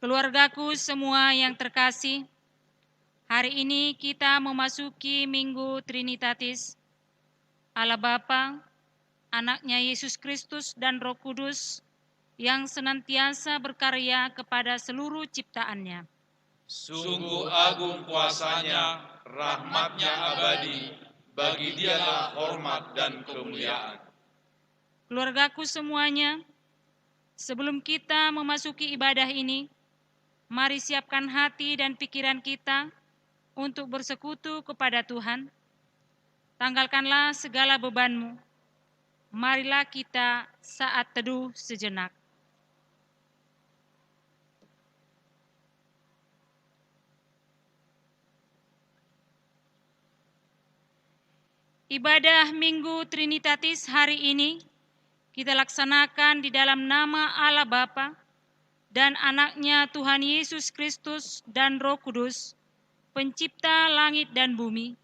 Keluargaku semua yang terkasih, hari ini kita memasuki Minggu Trinitatis, Allah Bapa, Anaknya Yesus Kristus dan Roh Kudus yang senantiasa berkarya kepada seluruh ciptaannya. Sungguh agung kuasanya, rahmatnya abadi, bagi Dialah hormat dan kemuliaan. Keluargaku semuanya, sebelum kita memasuki ibadah ini, mari siapkan hati dan pikiran kita untuk bersekutu kepada Tuhan. Tanggalkanlah segala bebanmu. Marilah kita saat teduh sejenak. Ibadah Minggu Trinitatis hari ini kita laksanakan di dalam nama Allah Bapa dan Anaknya Tuhan Yesus Kristus dan Roh Kudus, Pencipta langit dan bumi.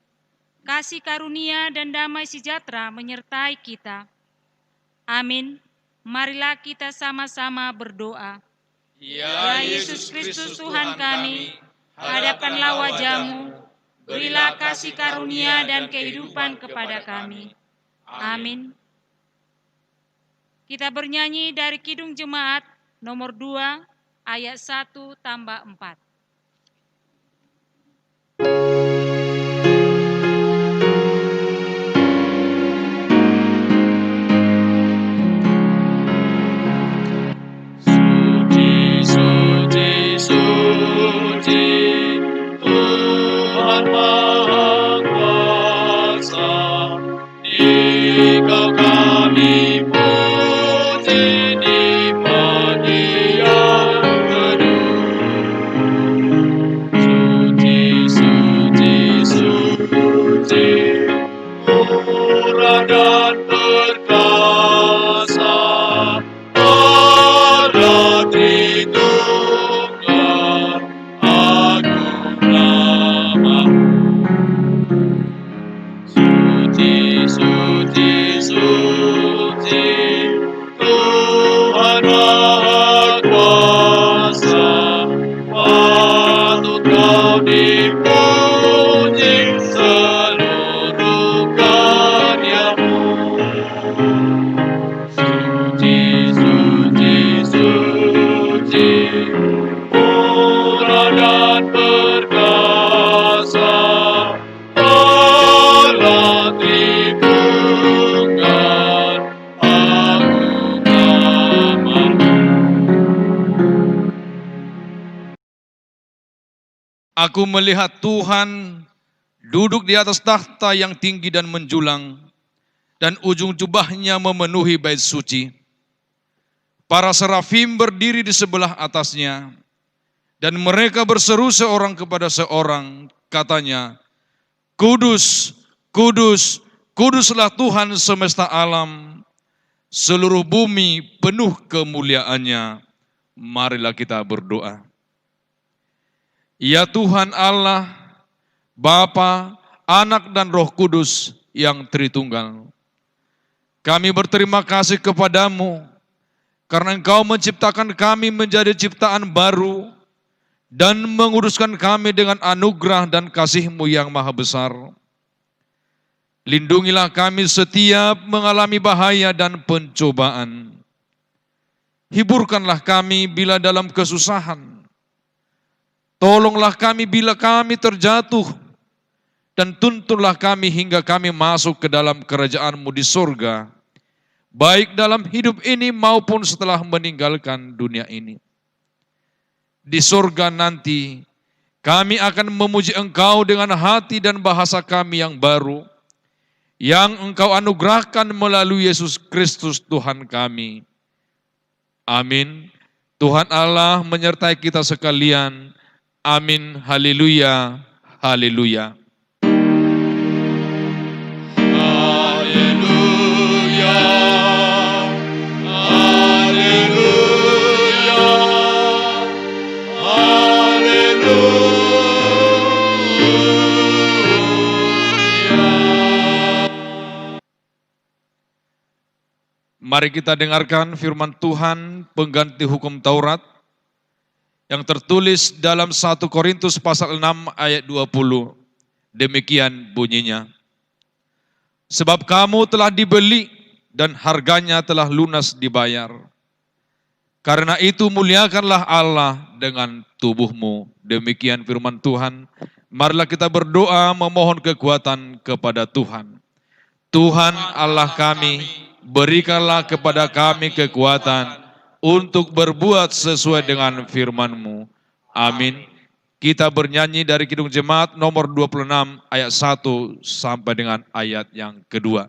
Kasih karunia dan damai sejahtera menyertai kita. Amin. Marilah kita sama-sama berdoa. Ya Yesus Kristus Tuhan kami, hadapkanlah wajah-Mu, berilah kasih karunia dan kehidupan kepada kami. Amin. Kita bernyanyi dari Kidung Jemaat nomor 2 ayat 1-4. Aku melihat Tuhan duduk di atas takhta yang tinggi dan menjulang, dan ujung jubahnya memenuhi bait suci. Para serafim berdiri di sebelah atasnya, dan mereka berseru seorang kepada seorang, katanya, Kudus, kudus, kuduslah Tuhan semesta alam, seluruh bumi penuh kemuliaannya. Marilah kita berdoa. Ya Tuhan Allah, Bapa, Anak dan Roh Kudus yang Tritunggal, kami berterima kasih kepadamu karena Engkau menciptakan kami menjadi ciptaan baru dan menguduskan kami dengan anugerah dan kasih-Mu yang maha besar. Lindungilah kami setiap mengalami bahaya dan pencobaan. Hiburkanlah kami bila dalam kesusahan. Tolonglah kami bila kami terjatuh, dan tuntunlah kami hingga kami masuk ke dalam kerajaan-Mu di surga, baik dalam hidup ini maupun setelah meninggalkan dunia ini. Di surga nanti, kami akan memuji Engkau dengan hati dan bahasa kami yang baru, yang Engkau anugerahkan melalui Yesus Kristus Tuhan kami. Amin. Tuhan Allah menyertai kita sekalian. Amin, haleluya, haleluya. Haleluya, haleluya, haleluya. Mari kita dengarkan firman Tuhan pengganti hukum Taurat yang tertulis dalam 1 Korintus pasal 6 ayat 20. Demikian bunyinya. Sebab kamu telah dibeli dan harganya telah lunas dibayar. Karena itu muliakanlah Allah dengan tubuhmu. Demikian firman Tuhan. Marilah kita berdoa memohon kekuatan kepada Tuhan. Tuhan Allah kami, berikanlah kepada kami kekuatan untuk berbuat sesuai dengan firman-Mu. Amin. Kita bernyanyi dari Kidung Jemaat nomor 26 ayat 1 sampai dengan ayat yang kedua.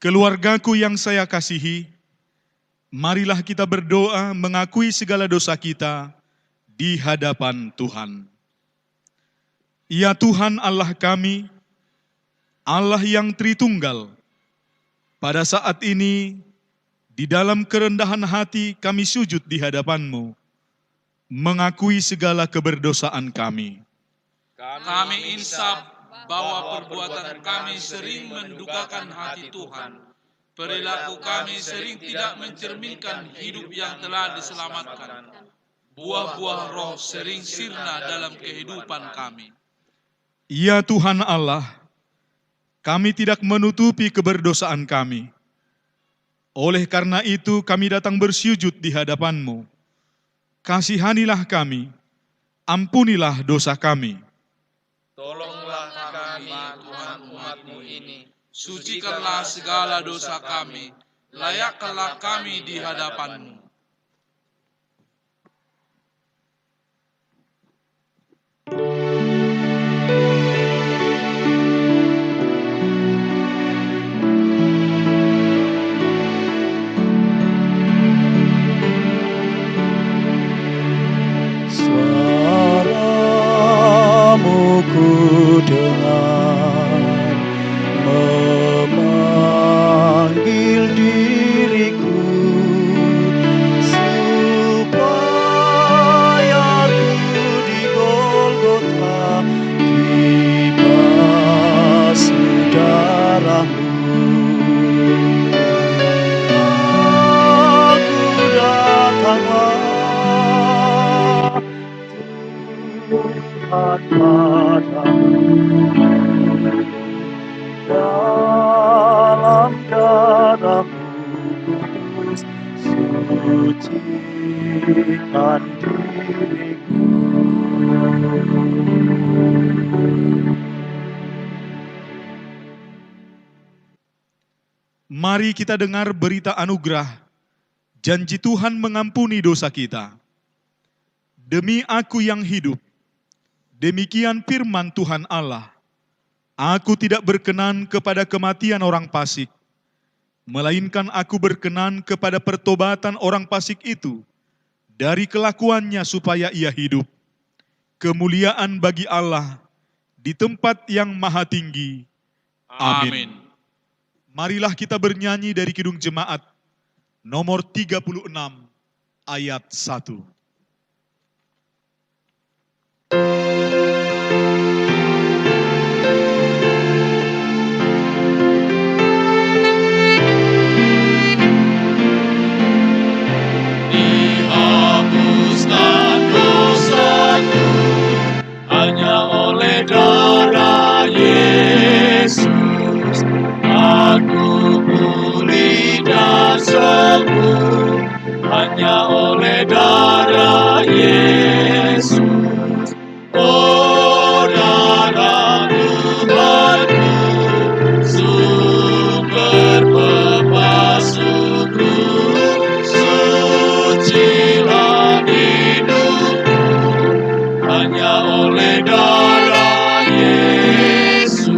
Keluargaku yang saya kasihi, marilah kita berdoa mengakui segala dosa kita di hadapan Tuhan. Ya Tuhan Allah kami, Allah yang Tritunggal, pada saat ini di dalam kerendahan hati kami sujud di hadapan-Mu, mengakui segala keberdosaan kami. Kami insaf bahwa perbuatan kami sering mendukakan hati Tuhan. Perilaku kami sering tidak mencerminkan hidup yang telah diselamatkan. Buah-buah roh sering sirna dalam kehidupan kami. Ya Tuhan Allah, kami tidak menutupi keberdosaan kami. Oleh karena itu kami datang bersujud di hadapan-Mu. Kasihanilah kami, ampunilah dosa kami. Tolonglah kami, Tuhan umat-Mu ini. Sucikanlah segala dosa kami. Layakkanlah kami di hadapan-Mu. Suaramu ku dengar memanggil diriku supaya ku di Golgota dibasuh darah-Mu. Aku datanglah Tuhan padamu, dalam darah-Mu kudus sucikan diriku. Mari kita dengar berita anugerah, janji Tuhan mengampuni dosa kita. Demi Aku yang hidup, demikian firman Tuhan Allah, Aku tidak berkenan kepada kematian orang fasik, melainkan Aku berkenan kepada pertobatan orang fasik itu dari kelakuannya supaya ia hidup. Kemuliaan bagi Allah di tempat yang maha tinggi. Amin. Marilah kita bernyanyi dari Kidung Jemaat nomor 36 ayat 1. Dihapuskan dosaku hanya oleh darah Yesus. Aku pulih dan sembuh hanya oleh darah Yesus. Oh, darah Tuhanku, sumber pembasuhku, sucilah hidupku hanya oleh darah Yesus.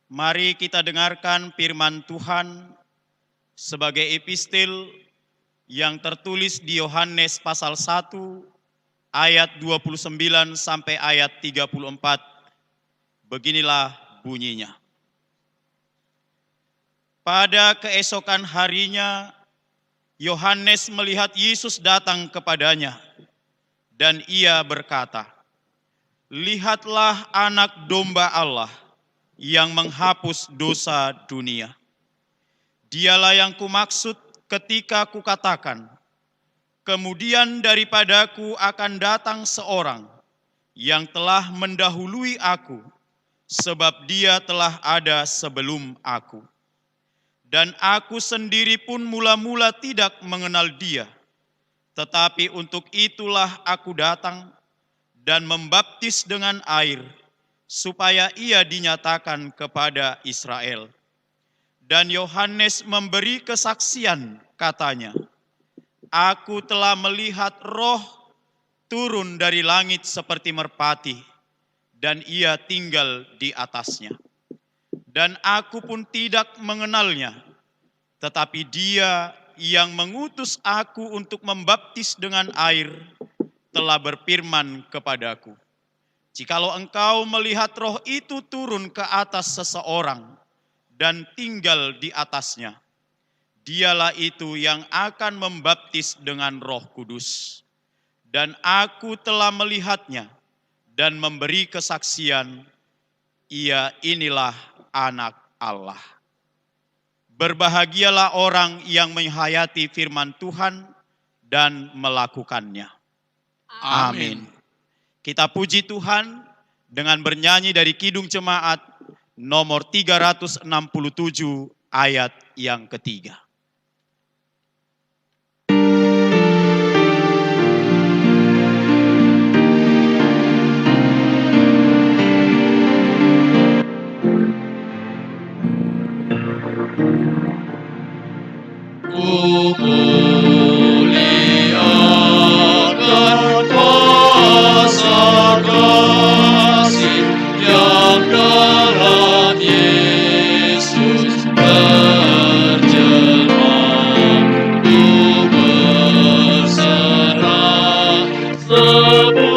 Mari kita dengarkan firman Tuhan sebagai epistil yang tertulis di Yohanes pasal 1 ayat 29 sampai ayat 34. Beginilah bunyinya. Pada keesokan harinya, Yohanes melihat Yesus datang kepadanya, dan ia berkata, "Lihatlah anak domba Allah yang menghapus dosa dunia. Dialah yang kumaksud ketika kukatakan, kemudian daripadaku akan datang seorang yang telah mendahului aku, sebab dia telah ada sebelum aku. Dan aku sendiri pun mula-mula tidak mengenal dia, tetapi untuk itulah aku datang dan membaptis dengan air, supaya ia dinyatakan kepada Israel." Dan Yohanes memberi kesaksian, katanya, "Aku telah melihat Roh turun dari langit seperti merpati, dan ia tinggal di atasnya. Dan aku pun tidak mengenalnya, tetapi dia yang mengutus aku untuk membaptis dengan air telah berfirman kepadaku, jikalau engkau melihat Roh itu turun ke atas seseorang dan tinggal di atasnya, dialah itu yang akan membaptis dengan Roh Kudus. Dan aku telah melihatnya dan memberi kesaksian, ia inilah Anak Allah." Berbahagialah orang yang menghayati firman Tuhan dan melakukannya. Amin. Kita puji Tuhan dengan bernyanyi dari Kidung Jemaat nomor 367 ayat yang ketiga. Muliakan kuasa kasih yang dalam Yesus terjelma, ku berserah sebulat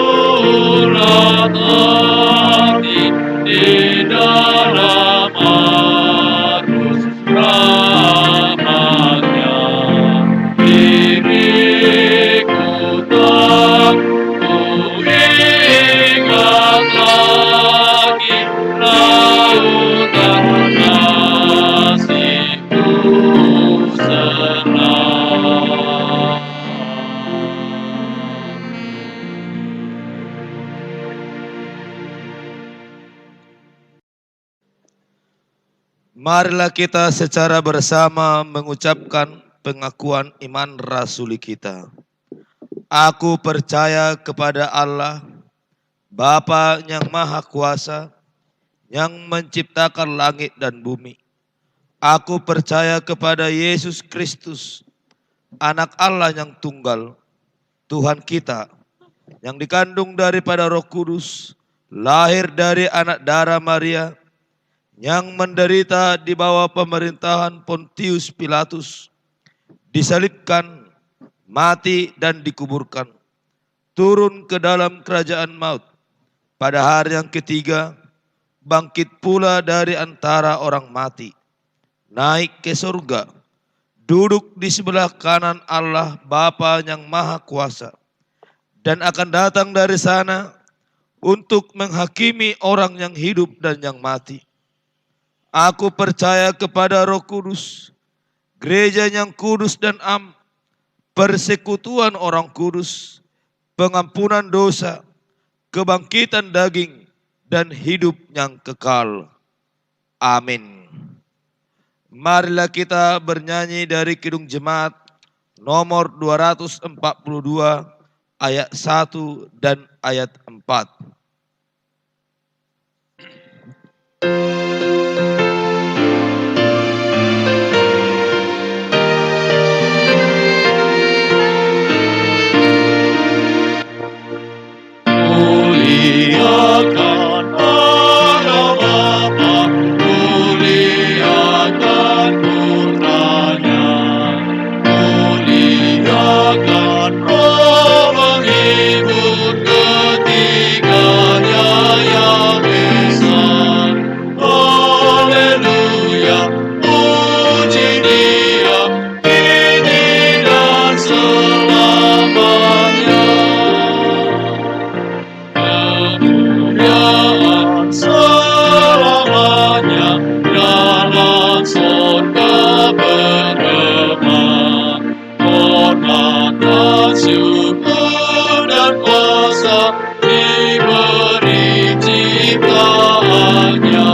hati di dalam arus rahmat-Nya. Diriku tak kuingat lagi lautan kasih-Ku senang. Marilah kita secara bersama mengucapkan pengakuan iman rasuli kita. Aku percaya kepada Allah, Bapa yang Maha Kuasa, yang menciptakan langit dan bumi. Aku percaya kepada Yesus Kristus, Anak Allah yang tunggal, Tuhan kita, yang dikandung daripada Roh Kudus, lahir dari anak darah Maria, yang menderita di bawah pemerintahan Pontius Pilatus, disalibkan, mati dan dikuburkan, turun ke dalam kerajaan maut, pada hari yang ketiga bangkit pula dari antara orang mati, naik ke surga, duduk di sebelah kanan Allah Bapa yang Maha Kuasa, dan akan datang dari sana untuk menghakimi orang yang hidup dan yang mati. Aku percaya kepada Roh Kudus, gereja yang kudus dan am, persekutuan orang kudus, pengampunan dosa, kebangkitan daging, dan hidup yang kekal. Amin. Marilah kita bernyanyi dari Kidung Jemaat nomor 242 ayat 1 dan ayat 4. Muliakan Allah Bapa, muliakan Putranya, muliakan Roh menghibur ketiganya yang esa. Haleluya, puji Dia, kini dan selamanya. Kemuliaan selamanya dalam surga bergema. Hormat dan syukur dan kuasa diberi ciptaannya.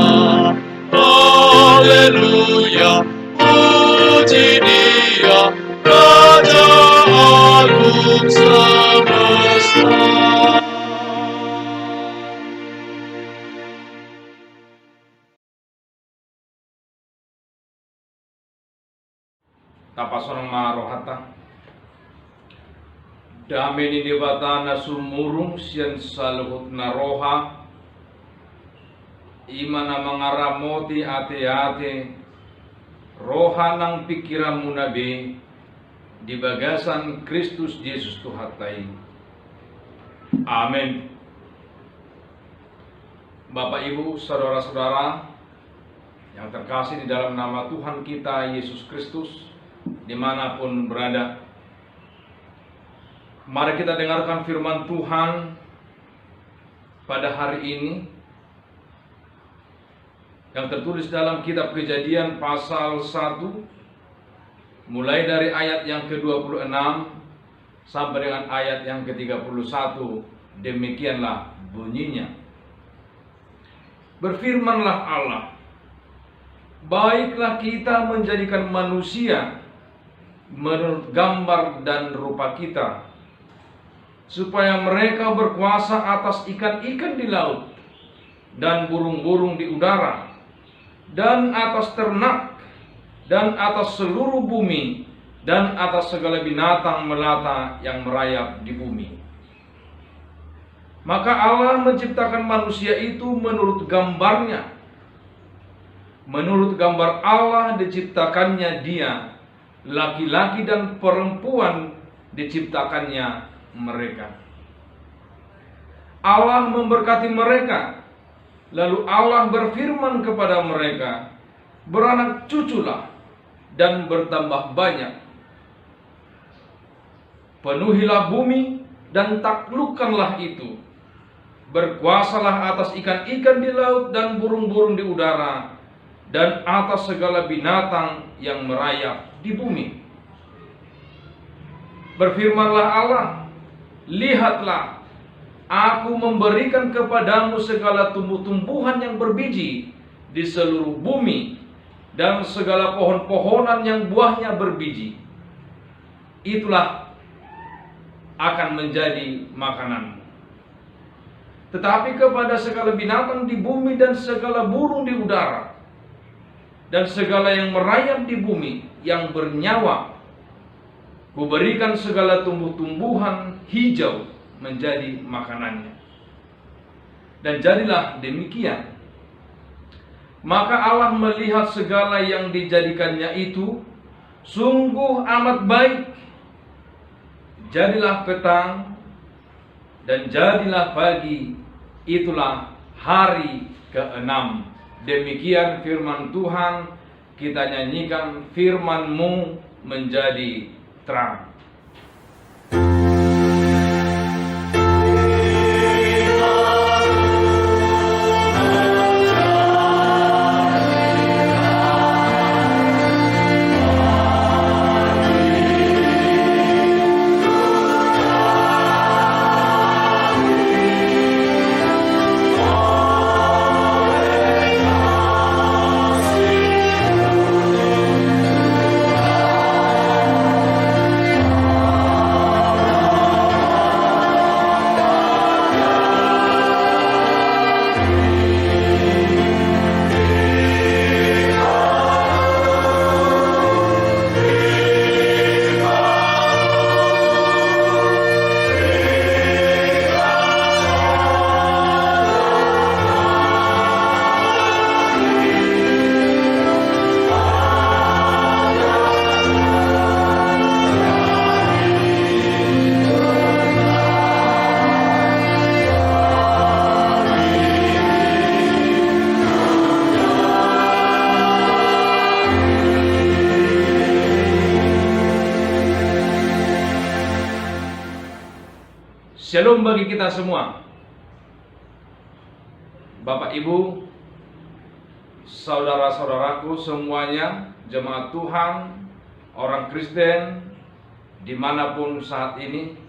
Haleluya, puji Dia, Raja Agung semesta. Tapasorang marohata dameni debatana sumurung sian saluhut naroha imana mangaramoti ate-ate roha nang pikiran munabe di bagasan Kristus Yesus Tuhatai. Amin. Bapak Ibu, saudara-saudara yang terkasih di dalam nama Tuhan kita Yesus Kristus, dimanapun berada, mari kita dengarkan firman Tuhan pada hari ini yang tertulis dalam kitab Kejadian pasal 1 mulai dari ayat yang ke-26 sampai dengan ayat yang ke-31. Demikianlah bunyinya. Berfirmanlah Allah, baiklah kita menjadikan manusia menurut gambar dan rupa kita, supaya mereka berkuasa atas ikan-ikan di laut, dan burung-burung di udara, dan atas ternak, dan atas seluruh bumi, dan atas segala binatang melata yang merayap di bumi. Maka Allah menciptakan manusia itu menurut gambarnya. Menurut gambar Allah diciptakannya dia, laki-laki dan perempuan diciptakannya mereka. Allah memberkati mereka, lalu Allah berfirman kepada mereka, beranak cuculah dan bertambah banyak. Penuhilah bumi dan taklukkanlah itu. Berkuasalah atas ikan-ikan di laut dan burung-burung di udara, dan atas segala binatang yang merayap di bumi. Berfirmanlah Allah, lihatlah, aku memberikan kepadamu segala tumbuh-tumbuhan yang berbiji di seluruh bumi, dan segala pohon-pohonan yang buahnya berbiji. Itulah akan menjadi makananmu. Tetapi kepada segala binatang di bumi dan segala burung di udara, dan segala yang merayap di bumi yang bernyawa, kuberikan segala tumbuh-tumbuhan hijau menjadi makanannya. Dan jadilah demikian. Maka Allah melihat segala yang dijadikannya itu sungguh amat baik. Jadilah petang dan jadilah pagi, itulah hari ke-6. Demikian firman Tuhan, kita nyanyikan firman-Mu menjadi terang. Shalom bagi kita semua. Bapak Ibu, saudara-saudaraku semuanya, jemaat Tuhan, orang Kristen, dimanapun saat ini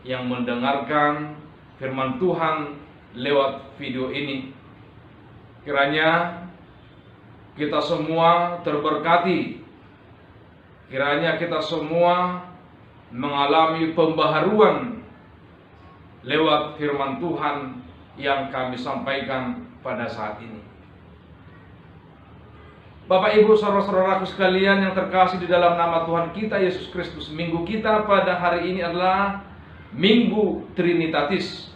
yang mendengarkan firman Tuhan lewat video ini. Kiranya kita semua terberkati. Kiranya kita semua mengalami pembaharuan lewat firman Tuhan yang kami sampaikan pada saat ini. Bapak Ibu saudara-saudaraku sekalian yang terkasih di dalam nama Tuhan kita Yesus Kristus, minggu kita pada hari ini adalah Minggu Trinitatis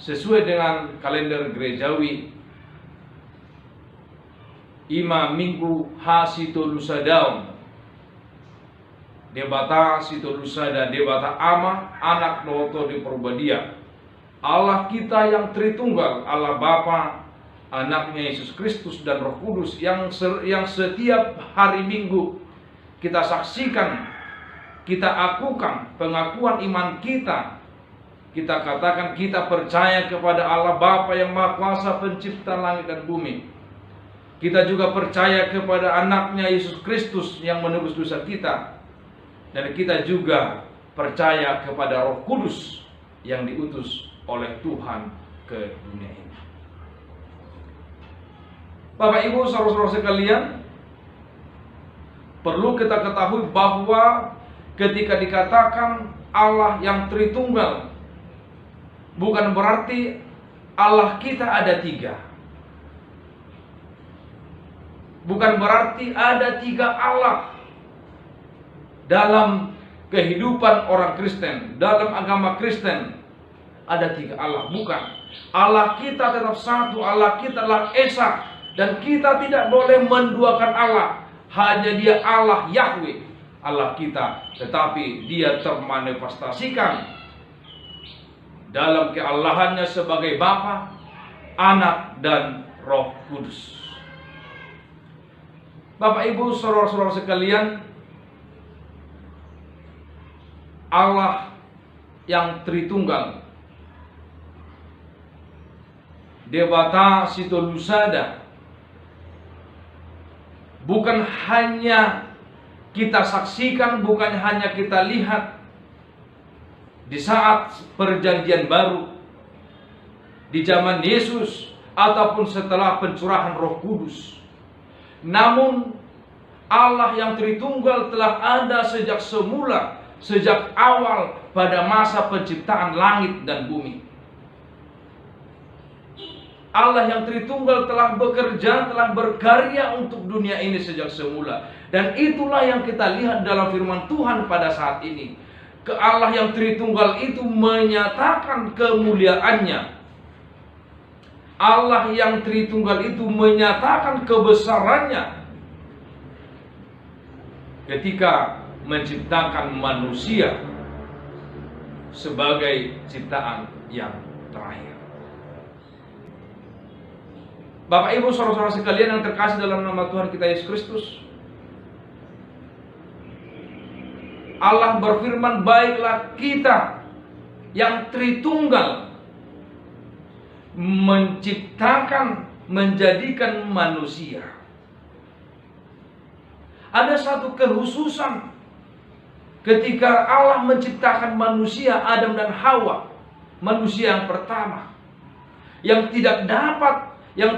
sesuai dengan kalender gerejawi. Ima Minggu Hasitolusadau, Debata Sitolusada Debata Ama Anak Noto di Perbadia. Allah kita yang Tritunggal, Allah Bapa, Anaknya Yesus Kristus dan Roh Kudus yang setiap hari Minggu kita saksikan, kita akukan pengakuan iman kita. Kita katakan kita percaya kepada Allah Bapa yang Maha Kuasa pencipta langit dan bumi. Kita juga percaya kepada Anaknya Yesus Kristus yang menebus dosa kita. Dan kita juga percaya kepada Roh Kudus yang diutus oleh Tuhan ke dunia ini. Bapak Ibu saudara-saudara sekalian, perlu kita ketahui bahwa ketika dikatakan Allah yang Tritunggal, bukan berarti Allah kita ada tiga. Bukan berarti ada tiga Allah dalam kehidupan orang Kristen, dalam agama Kristen. Ada tiga Allah, bukan. Allah kita tetap satu, Allah kita adalah Esa. Dan kita tidak boleh menduakan Allah. Hanya Dia Allah Yahweh, Allah kita. Tetapi Dia termanifestasikan dalam keallahannya sebagai Bapa, Anak, dan Roh Kudus. Bapak Ibu saudara-saudara sekalian, Allah yang Tritunggal, Debata Sitolusada, bukan hanya kita saksikan, bukan hanya kita lihat di saat perjanjian baru, di zaman Yesus, ataupun setelah pencurahan Roh Kudus. Namun Allah yang Tritunggal telah ada sejak semula, sejak awal pada masa penciptaan langit dan bumi. Allah yang Tritunggal telah bekerja, telah berkarya untuk dunia ini sejak semula. Dan itulah yang kita lihat dalam firman Tuhan pada saat ini. Allah yang Tritunggal itu menyatakan kemuliaannya. Allah yang Tritunggal itu menyatakan kebesarannya ketika menciptakan manusia sebagai ciptaan yang terakhir. Bapak Ibu saudara-saudara sekalian yang terkasih dalam nama Tuhan kita Yesus Kristus, Allah berfirman, baiklah kita yang Tritunggal menciptakan, menjadikan manusia. Ada satu kekhususan ketika Allah menciptakan manusia, Adam dan Hawa, manusia yang pertama, yang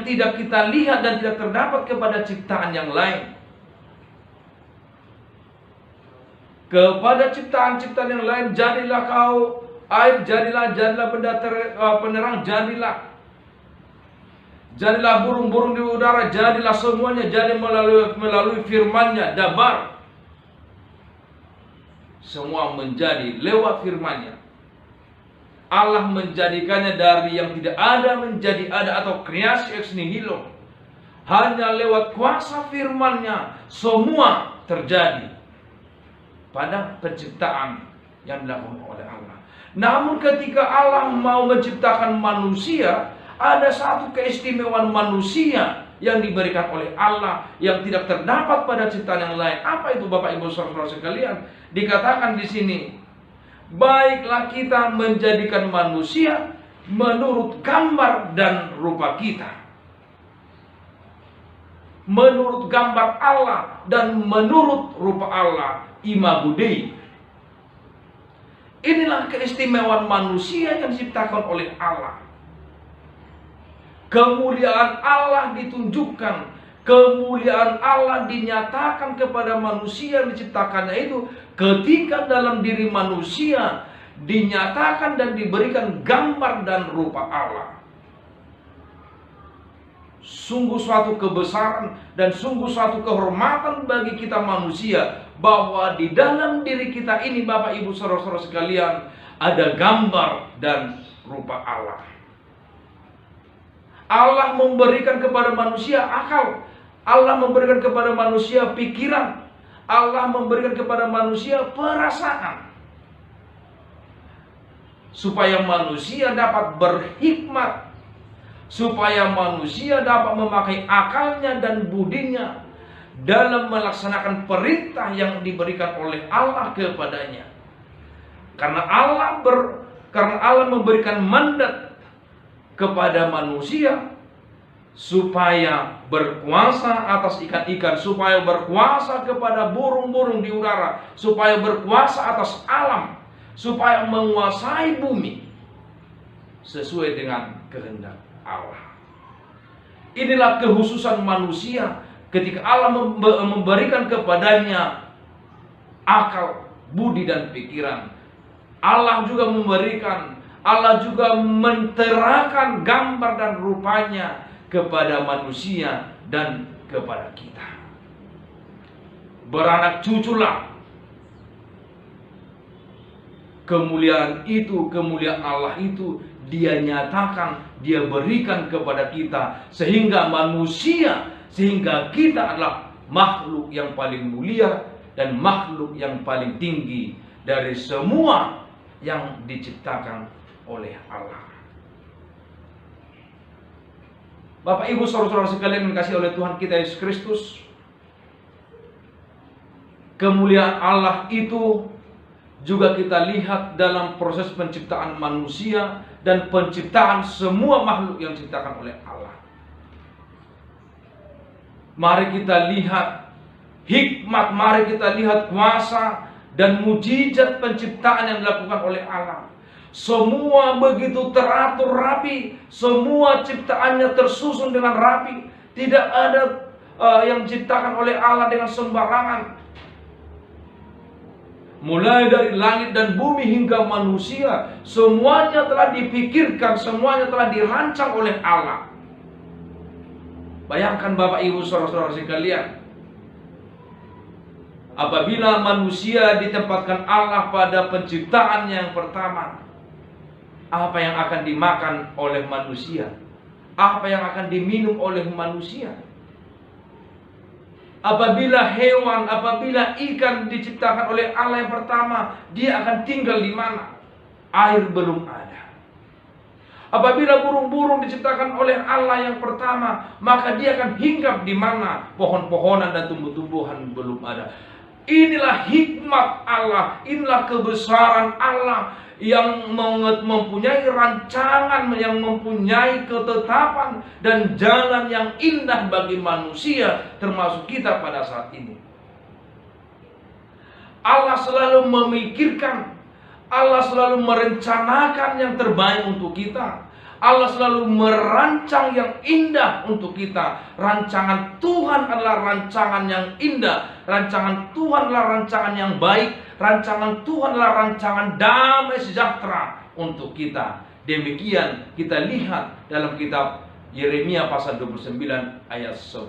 tidak kita lihat dan tidak terdapat kepada ciptaan yang lain. Kepada ciptaan-ciptaan yang lain, jadilah kau air, jadilah benda penerang, jadilah burung-burung di udara, jadilah semuanya, jadi melalui firman-Nya, dabar. Semua menjadi lewat firman-Nya. Allah menjadikannya dari yang tidak ada menjadi ada, atau kreasi ex nihilo. Hanya lewat kuasa firman-Nya semua terjadi pada penciptaan yang dilakukan oleh Allah. Namun ketika Allah mau menciptakan manusia, ada satu keistimewaan manusia yang diberikan oleh Allah yang tidak terdapat pada ciptaan yang lain. Apa itu Bapak Ibu saudara sekalian? Dikatakan di sini, baiklah kita menjadikan manusia menurut gambar dan rupa kita. Menurut gambar Allah dan menurut rupa Allah, imago Dei. Inilah keistimewaan manusia yang diciptakan oleh Allah. Kemuliaan Allah ditunjukkan, kemuliaan Allah dinyatakan kepada manusia yang diciptakannya itu ketika dalam diri manusia dinyatakan dan diberikan gambar dan rupa Allah. Sungguh suatu kebesaran dan sungguh suatu kehormatan bagi kita manusia, bahwa di dalam diri kita ini Bapak Ibu saudara-saudara sekalian ada gambar dan rupa Allah. Allah memberikan kepada manusia akal, Allah memberikan kepada manusia pikiran, Allah memberikan kepada manusia perasaan, supaya manusia dapat berhikmat, supaya manusia dapat memakai akalnya dan budinya dalam melaksanakan perintah yang diberikan oleh Allah kepadanya. Karena Allah memberikan mandat kepada manusia supaya berkuasa atas ikan-ikan, supaya berkuasa kepada burung-burung di udara, supaya berkuasa atas alam, supaya menguasai bumi sesuai dengan kehendak Allah. Inilah kekhususan manusia ketika Allah memberikan kepadanya akal, budi dan pikiran. Allah juga menterakan gambar dan rupanya kepada manusia dan kepada kita. Beranak cuculah. Kemuliaan itu, kemuliaan Allah itu Dia nyatakan, Dia berikan kepada kita, sehingga kita adalah makhluk yang paling mulia dan makhluk yang paling tinggi dari semua yang diciptakan oleh Allah. Bapak Ibu saudara-saudara sekalian yang dikasihi oleh Tuhan kita Yesus Kristus, kemuliaan Allah itu juga kita lihat dalam proses penciptaan manusia dan penciptaan semua makhluk yang diciptakan oleh Allah. Mari kita lihat hikmat, mari kita lihat kuasa dan mujizat penciptaan yang dilakukan oleh Allah. Semua begitu teratur rapi, semua ciptaannya tersusun dengan rapi. Tidak ada yang diciptakan oleh Allah dengan sembarangan. Mulai dari langit dan bumi hingga manusia, semuanya telah dipikirkan, semuanya telah dirancang oleh Allah. Bayangkan Bapak Ibu saudara-saudara sekalian, apabila manusia ditempatkan Allah pada penciptaannya yang pertama, apa yang akan dimakan oleh manusia? Apa yang akan diminum oleh manusia? Apabila hewan, apabila ikan diciptakan oleh Allah yang pertama, dia akan tinggal di mana? Air belum ada. Apabila burung-burung diciptakan oleh Allah yang pertama, maka dia akan hinggap di mana pohon-pohonan dan tumbuh-tumbuhan belum ada. Inilah hikmat Allah, inilah kebesaran Allah yang mempunyai rancangan, yang mempunyai ketetapan dan jalan yang indah bagi manusia, termasuk kita pada saat ini. Allah selalu memikirkan, Allah selalu merencanakan yang terbaik untuk kita. Allah selalu merancang yang indah untuk kita. Rancangan Tuhan adalah rancangan yang indah. Rancangan Tuhan adalah rancangan yang baik. Rancangan Tuhan adalah rancangan damai sejahtera untuk kita. Demikian kita lihat dalam kitab Yeremia pasal 29 ayat 11.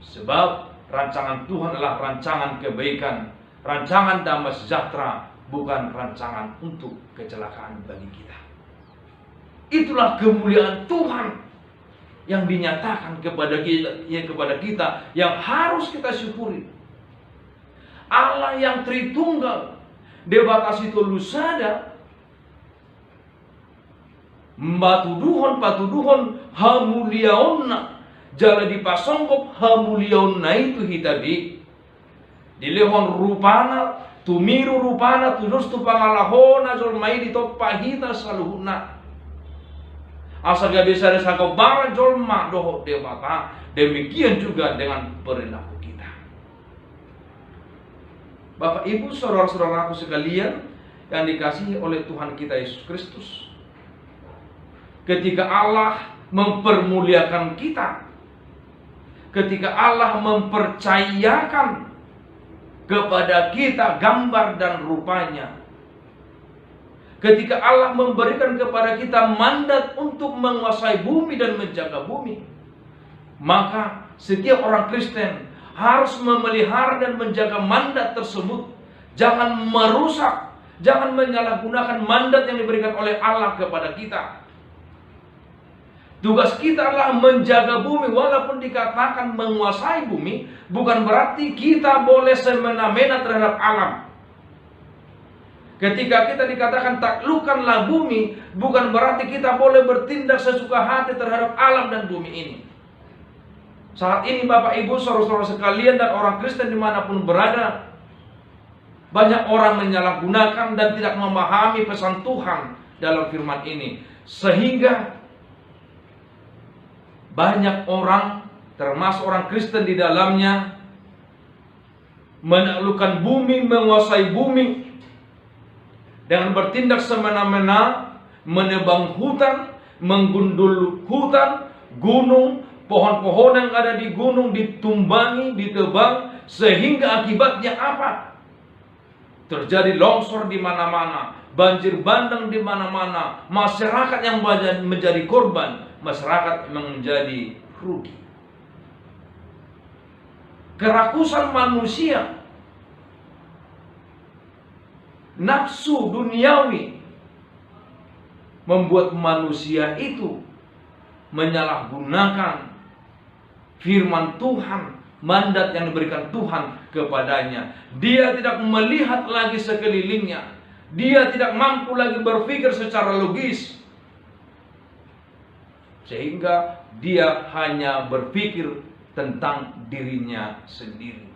Sebab rancangan Tuhan adalah rancangan kebaikan, rancangan damai sejahtera, bukan rancangan untuk kecelakaan bagi kita. Itulah kemuliaan Tuhan yang dinyatakan kepada kita yang harus kita syukuri. Allah yang Tritunggal debatasi tulusada patuduhon hamuliaonna jala dipasongkop hamuliaonna itu hitabi dilehon rupana tumiru rupana tudus tu pangalahona jolmai ditopahita saluhuna. Asal gak bisa disangkau barang jolma doho dewata. Demikian juga dengan perilaku kita. Bapak Ibu saudara-saudaraku sekalian yang dikasihi oleh Tuhan kita Yesus Kristus, ketika Allah mempermuliakan kita, ketika Allah mempercayakan kepada kita gambar dan rupanya, ketika Allah memberikan kepada kita mandat untuk menguasai bumi dan menjaga bumi, maka setiap orang Kristen harus memelihara dan menjaga mandat tersebut. Jangan merusak, jangan menyalahgunakan mandat yang diberikan oleh Allah kepada kita. Tugas kita adalah menjaga bumi. Walaupun dikatakan menguasai bumi, bukan berarti kita boleh semena-mena terhadap alam. Ketika kita dikatakan taklukkanlah bumi, bukan berarti kita boleh bertindak sesuka hati terhadap alam dan bumi ini. Saat ini Bapak Ibu saudara-saudara sekalian dan orang Kristen dimanapun berada, banyak orang menyalahgunakan dan tidak memahami pesan Tuhan dalam firman ini. Sehingga banyak orang, termasuk orang Kristen di dalamnya, menaklukkan bumi, menguasai bumi, dengan bertindak semena-mena, menebang hutan, menggundul hutan, gunung, pohon-pohon yang ada di gunung ditumbangi, ditebang, sehingga akibatnya apa? Terjadi longsor di mana-mana, banjir bandang di mana-mana, masyarakat yang menjadi korban, masyarakat menjadi rugi. Kerakusan manusia, nafsu duniawi membuat manusia itu menyalahgunakan firman Tuhan, mandat yang diberikan Tuhan kepadanya. Dia tidak melihat lagi sekelilingnya. Dia tidak mampu lagi berpikir secara logis. Sehingga dia hanya berpikir tentang dirinya sendiri.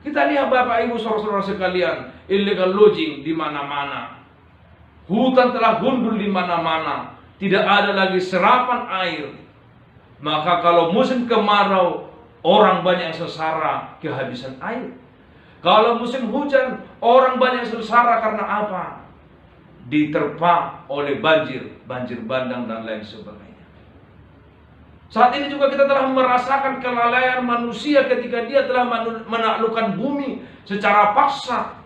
Kita lihat Bapak Ibu saudara-saudara sekalian, illegal logging di mana-mana. Hutan telah gundul di mana-mana. Tidak ada lagi serapan air. Maka kalau musim kemarau, orang banyak yang sengsara kehabisan air. Kalau musim hujan, orang banyak yang sengsara karena apa? Diterpa oleh banjir bandang dan lain sebagainya. Saat ini juga kita telah merasakan kelalaian manusia ketika dia telah menaklukkan bumi secara paksa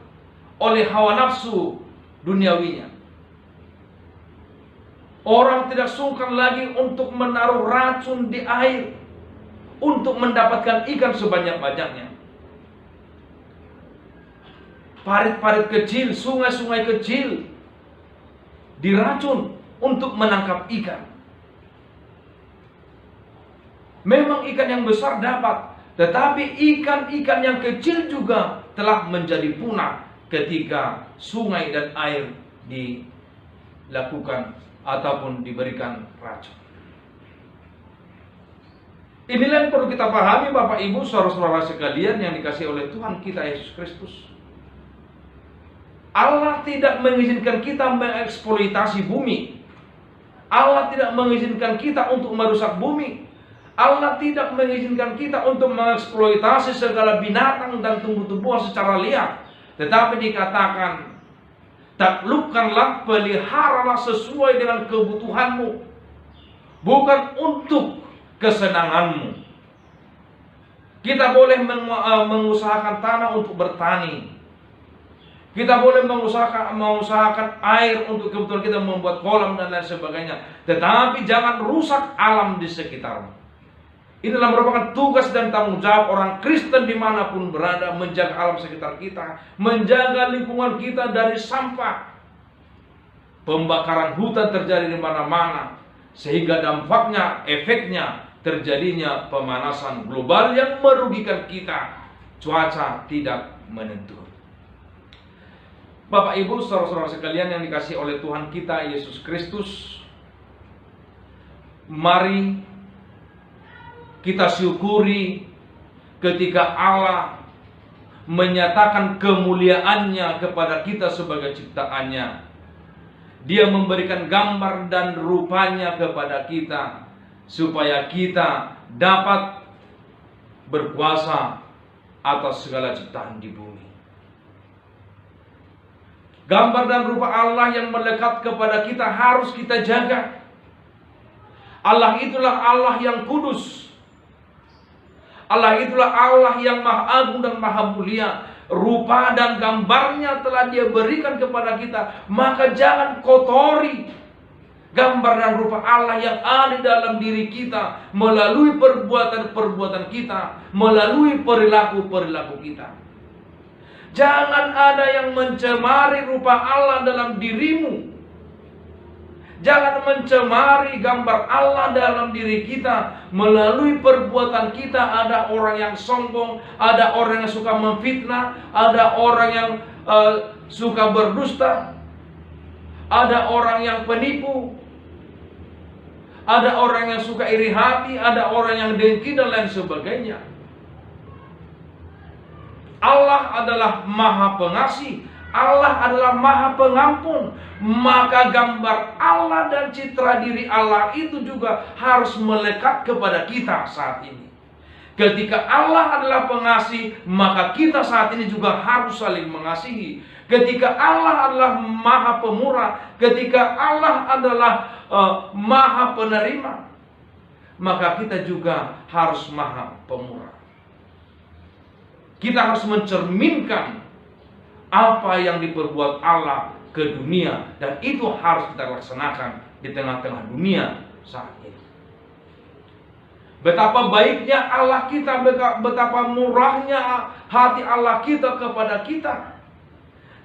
oleh hawa nafsu duniawinya. Orang tidak sungkan lagi untuk menaruh racun di air untuk mendapatkan ikan sebanyak-banyaknya. Parit-parit kecil, sungai-sungai kecil diracun untuk menangkap ikan. Memang ikan yang besar dapat, tetapi ikan-ikan yang kecil juga telah menjadi punah ketika sungai dan air dilakukan ataupun diberikan racun. Inilah yang perlu kita pahami Bapak Ibu, saudara-saudara sekalian yang dikasihi oleh Tuhan kita Yesus Kristus. Allah tidak mengizinkan kita mengeksploitasi bumi. Allah tidak mengizinkan kita untuk merusak bumi. Allah tidak mengizinkan kita untuk mengeksploitasi segala binatang dan tumbuh-tumbuhan secara liar. Tetapi dikatakan, taklukkanlah, peliharalah sesuai dengan kebutuhanmu, bukan untuk kesenanganmu. Kita boleh mengusahakan tanah untuk bertani. Kita boleh mengusahakan air untuk kebutuhan kita, membuat kolam dan lain sebagainya. Tetapi jangan rusak alam di sekitarmu. Inilah merupakan tugas dan tanggung jawab orang Kristen dimanapun berada, menjaga alam sekitar kita, menjaga lingkungan kita dari sampah. Pembakaran hutan terjadi di mana-mana, sehingga dampaknya, efeknya terjadinya pemanasan global yang merugikan kita. Cuaca tidak menentu. Bapak Ibu, saudara-saudara sekalian yang dikasihi oleh Tuhan kita Yesus Kristus, mari kita syukuri ketika Allah menyatakan kemuliaannya kepada kita sebagai ciptaannya. Dia memberikan gambar dan rupanya kepada kita supaya kita dapat berkuasa atas segala ciptaan di bumi. Gambar dan rupa Allah yang melekat kepada kita harus kita jaga. Allah itulah Allah yang kudus. Allah itulah Allah yang maha agung dan maha mulia. Rupa dan gambarnya telah Dia berikan kepada kita. Maka jangan kotori gambar dan rupa Allah yang ada dalam diri kita melalui perbuatan-perbuatan kita, melalui perilaku-perilaku kita. Jangan ada yang mencemari rupa Allah dalam dirimu. Jangan mencemari gambar Allah dalam diri kita. Melalui perbuatan kita ada orang yang sombong, ada orang yang suka memfitnah, ada orang yang suka berdusta, ada orang yang penipu, ada orang yang suka iri hati, ada orang yang dengki dan lain sebagainya. Allah adalah Maha Pengasih, Allah adalah Maha Pengampun. Maka gambar Allah dan citra diri Allah itu juga harus melekat kepada kita saat ini. Ketika Allah adalah pengasih, maka kita saat ini juga harus saling mengasihi. Ketika Allah adalah Maha Pemurah, ketika Allah adalah Maha Penerima, maka kita juga harus Maha Pemurah. Kita harus mencerminkan apa yang diperbuat Allah ke dunia, dan itu harus kita laksanakan di tengah-tengah dunia saat ini. Betapa baiknya Allah kita, betapa murahnya hati Allah kita kepada kita.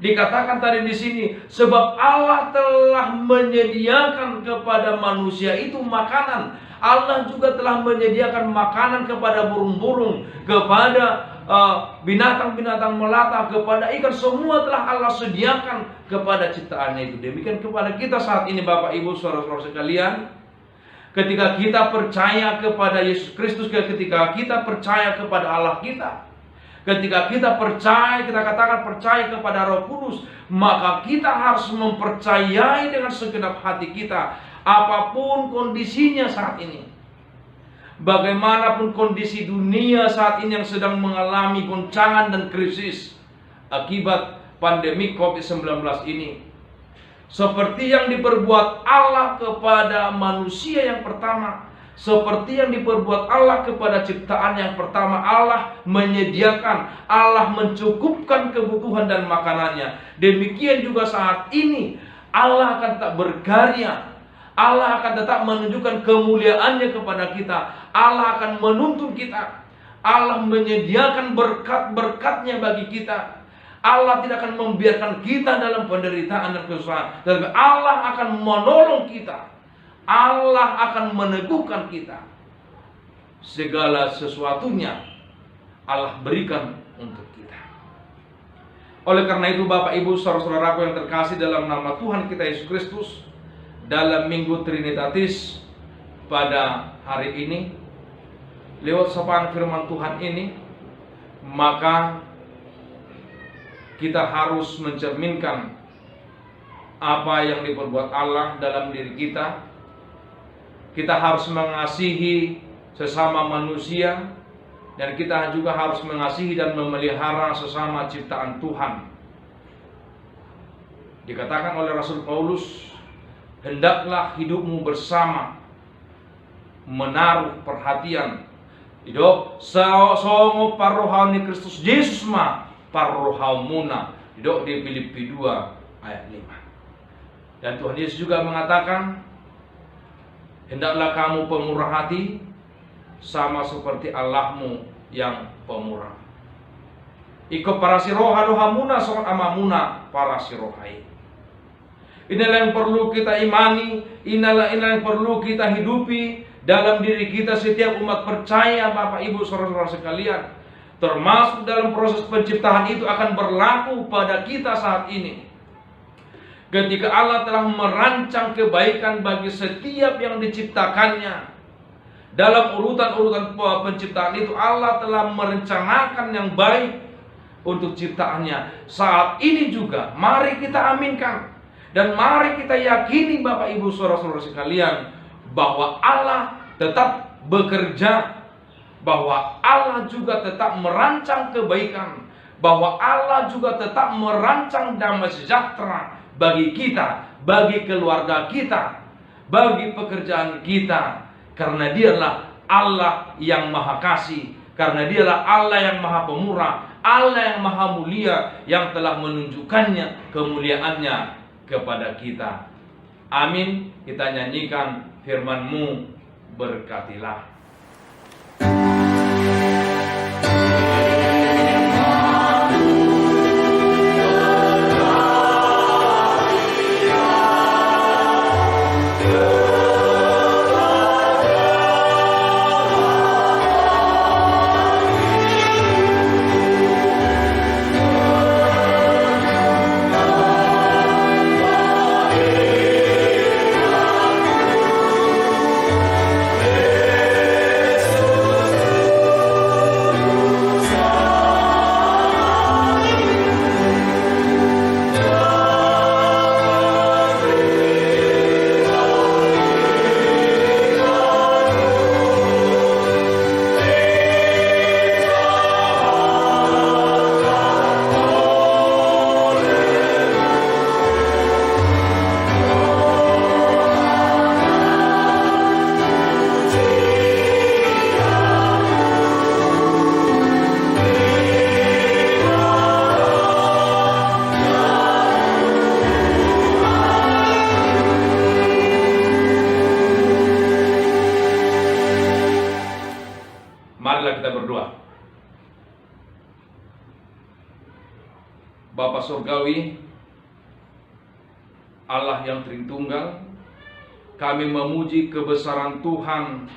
Dikatakan tadi di sini, sebab Allah telah menyediakan kepada manusia itu makanan. Allah juga telah menyediakan makanan kepada burung-burung, kepada binatang-binatang melata, kepada ikan. Semua telah Allah sediakan kepada ciptaannya itu. Demikian kepada kita saat ini Bapak Ibu saudara-saudara sekalian. Ketika kita percaya kepada Yesus Kristus, ketika kita percaya kepada Allah kita, ketika kita percaya, kita katakan percaya kepada Roh Kudus, maka kita harus mempercayai dengan segenap hati kita apapun kondisinya saat ini. Bagaimanapun kondisi dunia saat ini yang sedang mengalami goncangan dan krisis akibat pandemi COVID-19 ini, seperti yang diperbuat Allah kepada manusia yang pertama, seperti yang diperbuat Allah kepada ciptaan yang pertama, Allah menyediakan, Allah mencukupkan kebutuhan dan makanannya. Demikian juga saat ini Allah akan tetap berkarya, Allah akan tetap menunjukkan kemuliaannya kepada kita. Allah akan menuntun kita. Allah menyediakan berkat-berkatnya bagi kita. Allah tidak akan membiarkan kita dalam penderitaan dan kesusahan, tetapi Allah akan menolong kita. Allah akan meneguhkan kita. Segala sesuatunya Allah berikan untuk kita. Oleh karena itu Bapak Ibu saudara-saudaraku yang terkasih dalam nama Tuhan kita Yesus Kristus, dalam Minggu Trinitatis pada hari ini, lewat sapaan firman Tuhan ini, maka kita harus mencerminkan apa yang diperbuat Allah dalam diri kita. Kita harus mengasihi sesama manusia, dan kita juga harus mengasihi dan memelihara sesama ciptaan Tuhan. Dikatakan oleh Rasul Paulus, hendaklah hidupmu bersama, menaruh perhatian hidup songo parohani Kristus Yesus ma parohaumuna, hidup di Filipi 2 ayat 5. Dan Tuhan Yesus juga mengatakan, hendaklah kamu pemurah hati sama seperti Allahmu yang pemurah. Iko parasiroha dohamuna soal amamuna parasirohai. Inilah yang perlu kita imani, inilah yang perlu kita hidupi dalam diri kita setiap umat percaya, Bapak Ibu saudara-saudara sekalian. Termasuk dalam proses penciptaan itu akan berlaku pada kita saat ini. Ketika Allah telah merancang kebaikan bagi setiap yang diciptakannya, dalam urutan-urutan penciptaan itu Allah telah merencanakan yang baik untuk ciptaannya. Saat ini juga mari kita aminkan dan mari kita yakini, Bapak Ibu saudara-saudara sekalian, bahwa Allah tetap bekerja, bahwa Allah juga tetap merancang kebaikan, bahwa Allah juga tetap merancang damai sejahtera bagi kita, bagi keluarga kita, bagi pekerjaan kita, karena Dialah Allah yang Maha Kasih, karena Dialah Allah yang Maha Pemurah, Allah yang Maha Mulia, yang telah menunjukkannya kemuliaannya kepada kita. Amin. Kita nyanyikan firman-Mu, berkatilah. Bapa Surgawi, Allah yang Tritunggal, kami memuji kebesaran Tuhan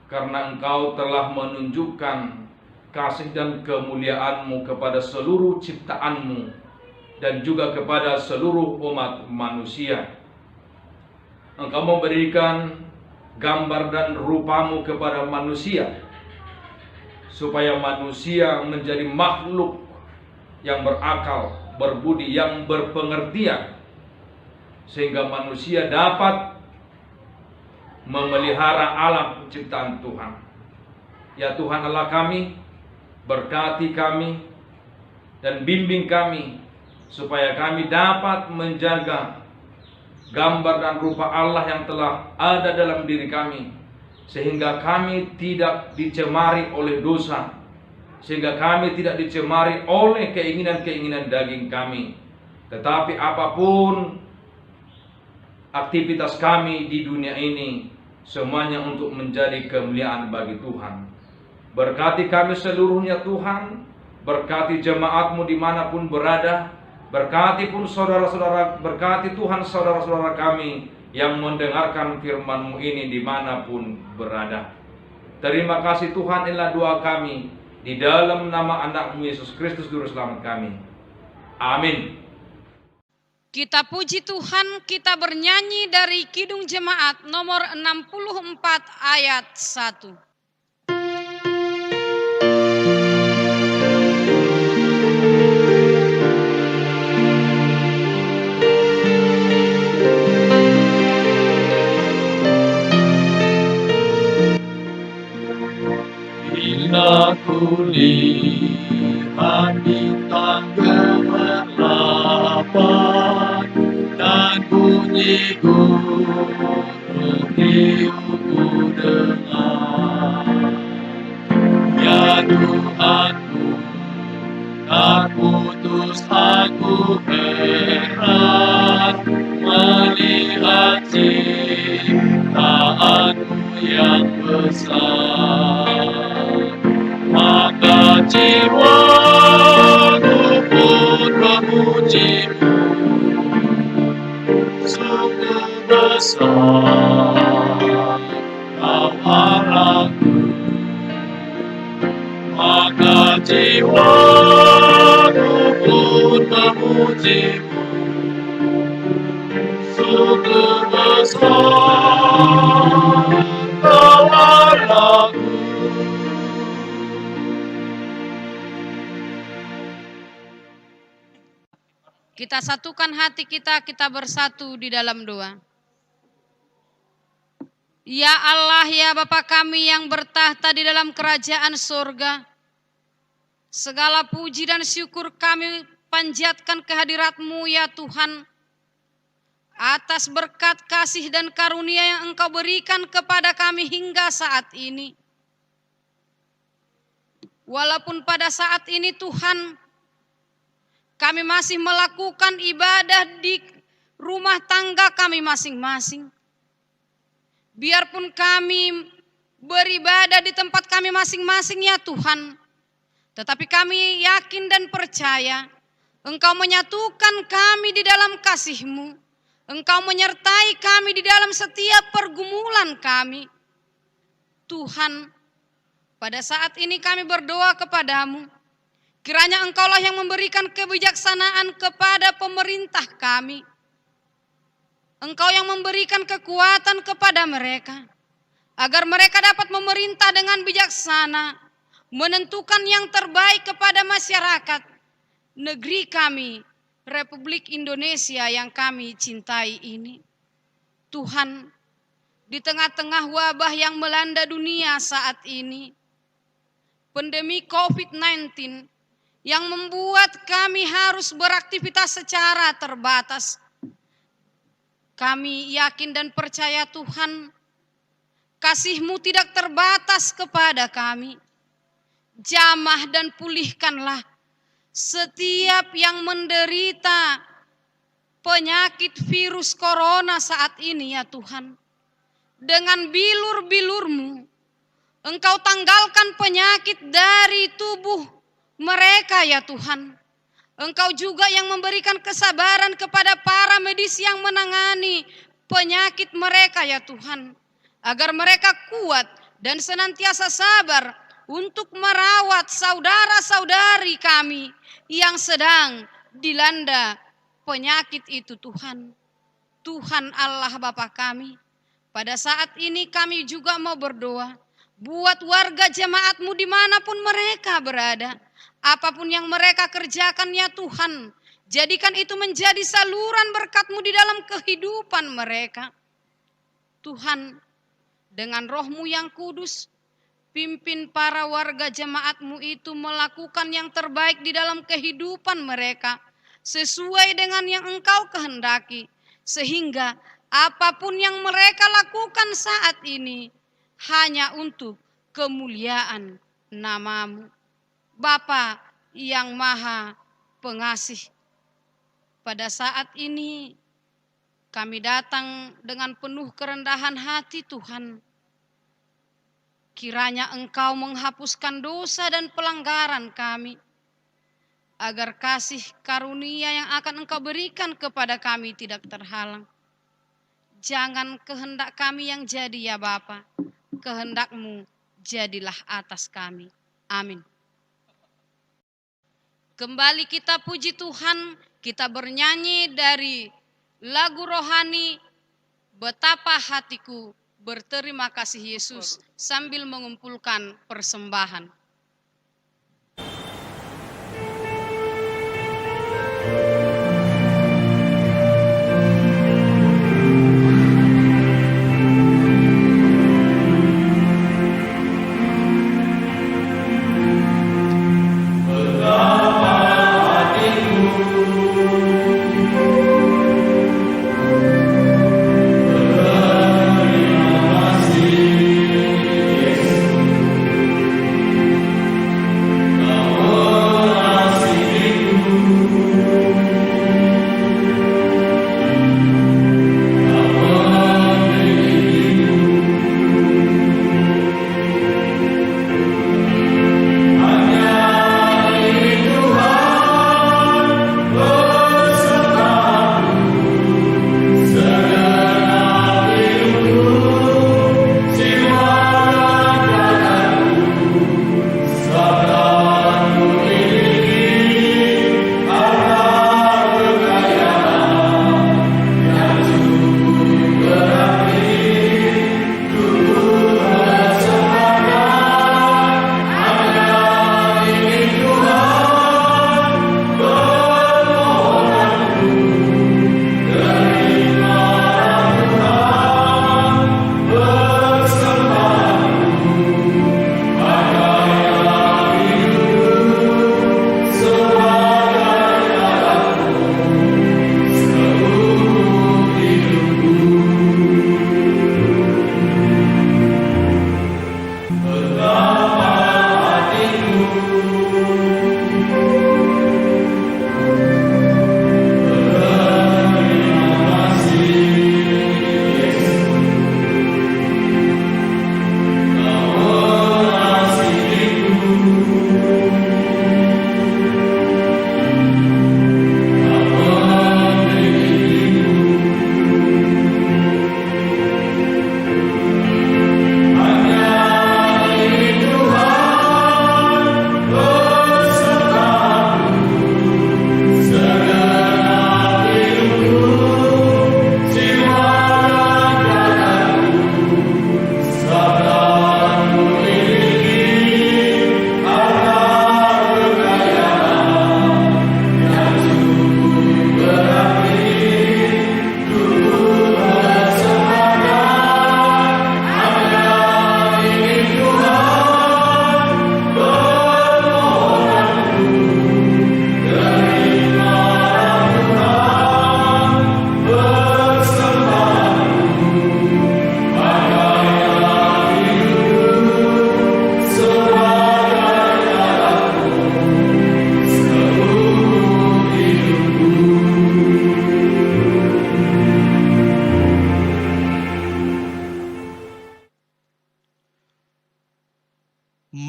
karena Engkau telah menunjukkan kasih dan kemuliaan-Mu kepada seluruh ciptaan-Mu dan juga kepada seluruh umat manusia. Engkau memberikan gambar dan rupa-Mu kepada manusia, supaya manusia menjadi makhluk yang berakal, berbudi, yang berpengertian, sehingga manusia dapat memelihara alam ciptaan Tuhan. Ya Tuhan Allah kami, berkati kami dan bimbing kami, supaya kami dapat menjaga gambar dan rupa Allah yang telah ada dalam diri kami, sehingga kami tidak dicemari oleh dosa, sehingga kami tidak dicemari oleh keinginan-keinginan daging kami. Tetapi apapun aktivitas kami di dunia ini, semuanya untuk menjadi kemuliaan bagi Tuhan. Berkati kami seluruhnya Tuhan, berkati jemaat-Mu dimanapun berada, berkati pun saudara-saudara, berkati Tuhan saudara-saudara kami yang mendengarkan firman-Mu ini dimanapun berada. Terima kasih Tuhan, inilah doa kami di dalam nama anak-Mu Yesus Kristus Juru Selamat kami. Amin. Kita puji Tuhan, kita bernyanyi dari Kidung Jemaat nomor 64 ayat 1. Bila ku lihat bintang gemerlapan dan bunyi gunung riuh ku dengar, ya Tuhanku, tak putus aku heran melihat ciptaanmu yang besar. Maka jiwaku pun memuji-Mu, sungguh besar Kau Allahku. Maka jiwaku pun memuji-Mu, sungguh besar Kau Allahku. Kita satukan hati kita bersatu di dalam doa. Ya Allah, ya Bapa kami yang bertahta di dalam kerajaan surga, segala puji dan syukur kami panjatkan kehadirat-Mu ya Tuhan, atas berkat kasih dan karunia yang Engkau berikan kepada kami hingga saat ini. Walaupun pada saat ini Tuhan, kami masih melakukan ibadah di rumah tangga kami masing-masing. Biarpun kami beribadah di tempat kami masing-masing ya Tuhan, tetapi kami yakin dan percaya Engkau menyatukan kami di dalam kasih-Mu. Engkau menyertai kami di dalam setiap pergumulan kami. Tuhan, pada saat ini kami berdoa kepadamu, kiranya Engkaulah yang memberikan kebijaksanaan kepada pemerintah kami. Engkau yang memberikan kekuatan kepada mereka, agar mereka dapat memerintah dengan bijaksana, menentukan yang terbaik kepada masyarakat, negeri kami, Republik Indonesia yang kami cintai ini. Tuhan, di tengah-tengah wabah yang melanda dunia saat ini, pandemi COVID-19, yang membuat kami harus beraktivitas secara terbatas. Kami yakin dan percaya Tuhan, kasih-Mu tidak terbatas kepada kami. Jamah dan pulihkanlah setiap yang menderita penyakit virus corona saat ini ya Tuhan. Dengan bilur-bilur-Mu, Engkau tanggalkan penyakit dari tubuh mereka ya Tuhan. Engkau juga yang memberikan kesabaran kepada para medis yang menangani penyakit mereka ya Tuhan. Agar mereka kuat dan senantiasa sabar untuk merawat saudara-saudari kami yang sedang dilanda penyakit itu Tuhan. Tuhan Allah Bapa kami, pada saat ini kami juga mau berdoa buat warga jemaat-Mu dimanapun mereka berada. Apapun yang mereka kerjakan ya Tuhan, jadikan itu menjadi saluran berkat-Mu di dalam kehidupan mereka. Tuhan, dengan Roh-Mu yang kudus, pimpin para warga jemaat-Mu itu melakukan yang terbaik di dalam kehidupan mereka, sesuai dengan yang Engkau kehendaki. Sehingga apapun yang mereka lakukan saat ini, hanya untuk kemuliaan nama-Mu. Bapa yang Maha Pengasih, pada saat ini kami datang dengan penuh kerendahan hati Tuhan. Kiranya Engkau menghapuskan dosa dan pelanggaran kami, agar kasih karunia yang akan Engkau berikan kepada kami tidak terhalang. Jangan kehendak kami yang jadi ya Bapa, kehendak-Mu jadilah atas kami. Amin. Kembali kita puji Tuhan, kita bernyanyi dari lagu rohani Betapa Hatiku Berterima Kasih Yesus sambil mengumpulkan persembahan.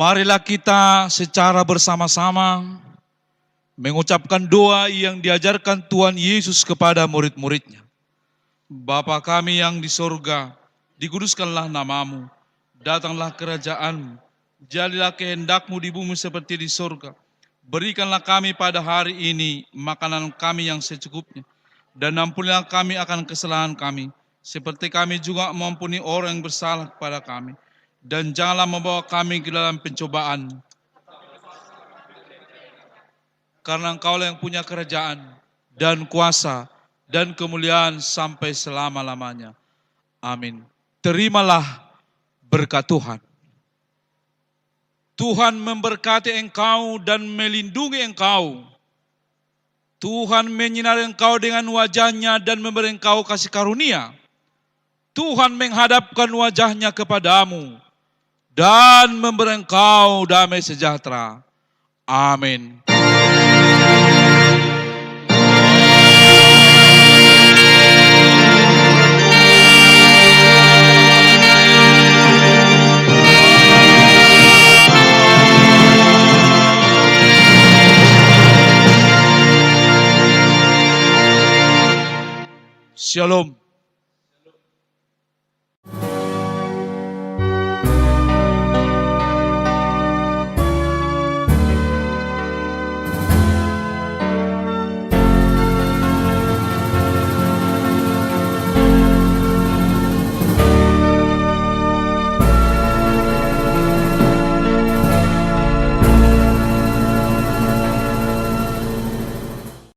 Marilah kita secara bersama-sama mengucapkan doa yang diajarkan Tuhan Yesus kepada murid-muridnya. Bapa kami yang di sorga, dikuduskanlah namamu, datanglah kerajaanmu, jadilah kehendakmu di bumi seperti di sorga. Berikanlah kami pada hari ini makanan kami yang secukupnya, dan ampunilah kami akan kesalahan kami, seperti kami juga mengampuni orang yang bersalah kepada kami. Dan janganlah membawa kami ke dalam pencobaan. Karena Engkaulah yang punya kerajaan dan kuasa dan kemuliaan sampai selama-lamanya. Amin. Terimalah berkat Tuhan. Tuhan memberkati engkau dan melindungi engkau. Tuhan menyinari engkau dengan wajahnya dan memberi engkau kasih karunia. Tuhan menghadapkan wajahnya kepadamu dan memberi engkau damai sejahtera. Amin. Shalom.